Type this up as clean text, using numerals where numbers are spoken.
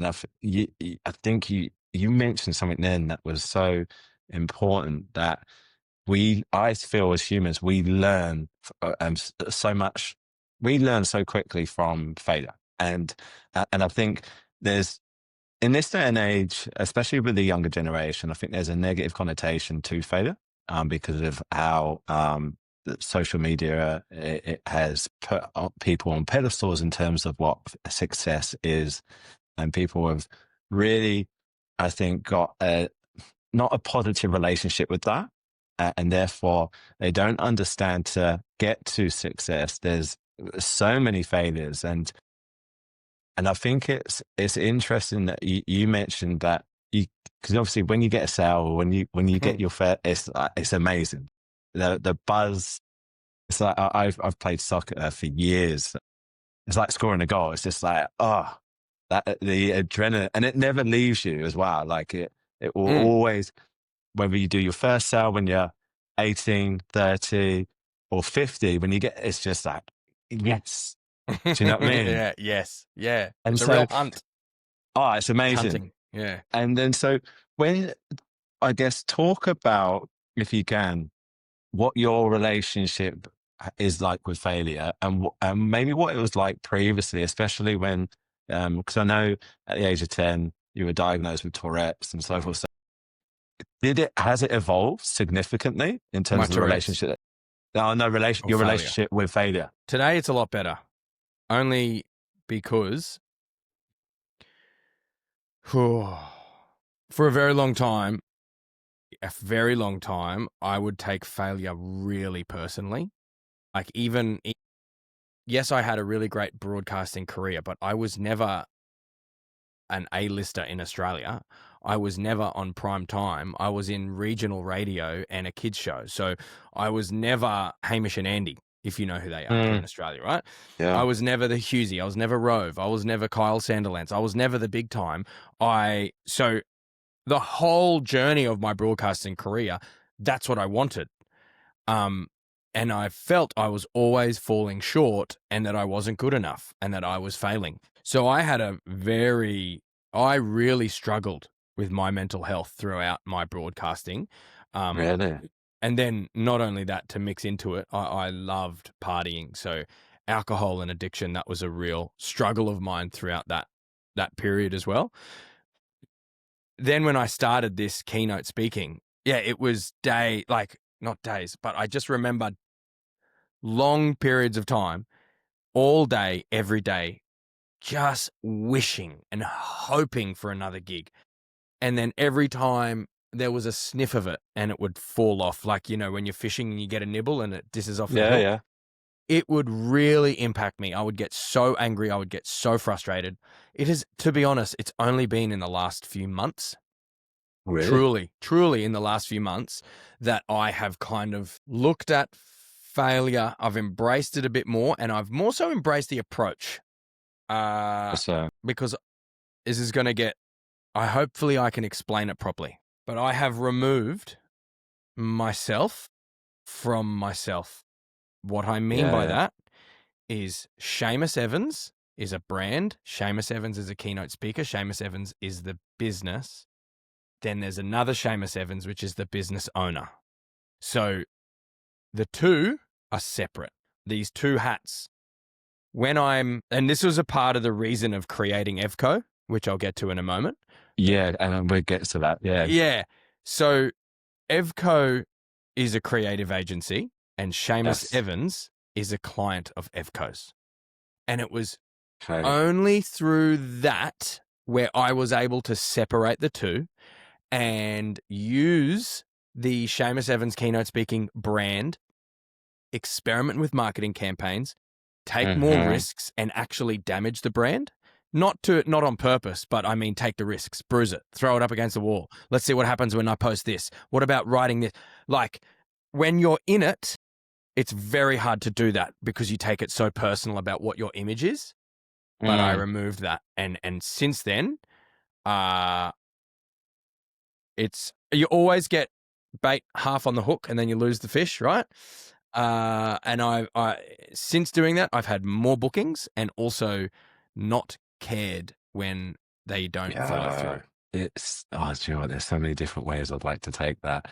And I think you mentioned something then that was so important, that I feel as humans, we learn so much. We learn so quickly from failure. And I think there's, in this day and age, especially with the younger generation, I think there's a negative connotation to failure, because of how social media, it has put people on pedestals in terms of what success is. And people have really, I think, got not a positive relationship with that. And therefore, they don't understand, to get to success, there's so many failures. And I think it's interesting that you mentioned that, because obviously when you get a sale, or when you get your fair, it's amazing. The buzz. It's like, I've played soccer for years. It's like scoring a goal. It's just like, oh, that the adrenaline, and it never leaves you as well. Like it will always, whether you do your first sale when you're 18, 30, or 50, when you get, it's just like, yes. Do you know what I mean? Yeah, yes, yeah. And It's a so, real hunt. oh, it's amazing. Hunting, yeah. And then, so when, I guess, talk about, if you can, what your relationship is like with failure, and maybe what it was like previously, especially when, because I know at the age of 10, you were diagnosed with Tourette's and so forth. So has it evolved significantly in My terms of the Tourette's relationship? Oh, no, or your failure. relationship with failure. Today it's a lot better. Only because for a very long time, I would take failure really personally. Like yes, I had a really great broadcasting career, but I was never an A-lister in Australia. I was never on prime time. I was in regional radio and a kids show. So I was never Hamish and Andy, if you know who they are here in Australia, right? I Yeah. was never the Hughesy. I was never Rove. I was never Kyle Sanderlands. I was never the big time. So the whole journey of my broadcasting career, that's what I wanted. And I felt I was always falling short, and that I wasn't good enough, and that I was failing. So I really struggled with my mental health throughout my broadcasting. Really? And then not only that, to mix into it, I loved partying. So alcohol and addiction, that was a real struggle of mine throughout that period as well. Then when I started this keynote speaking, yeah, it was not days, but I just remember long periods of time, all day, every day, just wishing and hoping for another gig. And then every time there was a sniff of it and it would fall off, like, when you're fishing and you get a nibble and it disses off the Yeah, hook, yeah. it would really impact me. I would get so angry. I would get so frustrated. It is, to be honest, it's only been in the last few months, Really? truly in the last few months, that I have kind of looked at failure. I've embraced it a bit more, and I've more so embraced the approach. So, Because this is going to hopefully I can explain it properly, but I have removed myself from myself. What I mean by yeah. that is Seamus Evans is a brand. Seamus Evans is a keynote speaker. Seamus Evans is the business. Then there's another Seamus Evans, which is the business owner. So the two are separate. These two hats. And this was a part of the reason of creating EFCO, which I'll get to in a moment. Yeah, and we'll get to that. Yeah. Yeah. So EFCO is a creative agency, and Seamus Yes. Evans is a client of EFCO's. And it was Okay. only through that where I was able to separate the two and use the Seamus Evans keynote speaking brand, experiment with marketing campaigns, take more risks, and actually damage the brand. Not on purpose, but I mean, take the risks, bruise it, throw it up against the wall. Let's see what happens when I post this. What about writing this? Like, when you're in it, it's very hard to do that because you take it so personal about what your image is. But I removed that. And since then, you always get bait half on the hook and then you lose the fish, right? And I since doing that, I've had more bookings and also not cared when they don't follow Yeah. through. Do you know what? There's so many different ways I'd like to take that.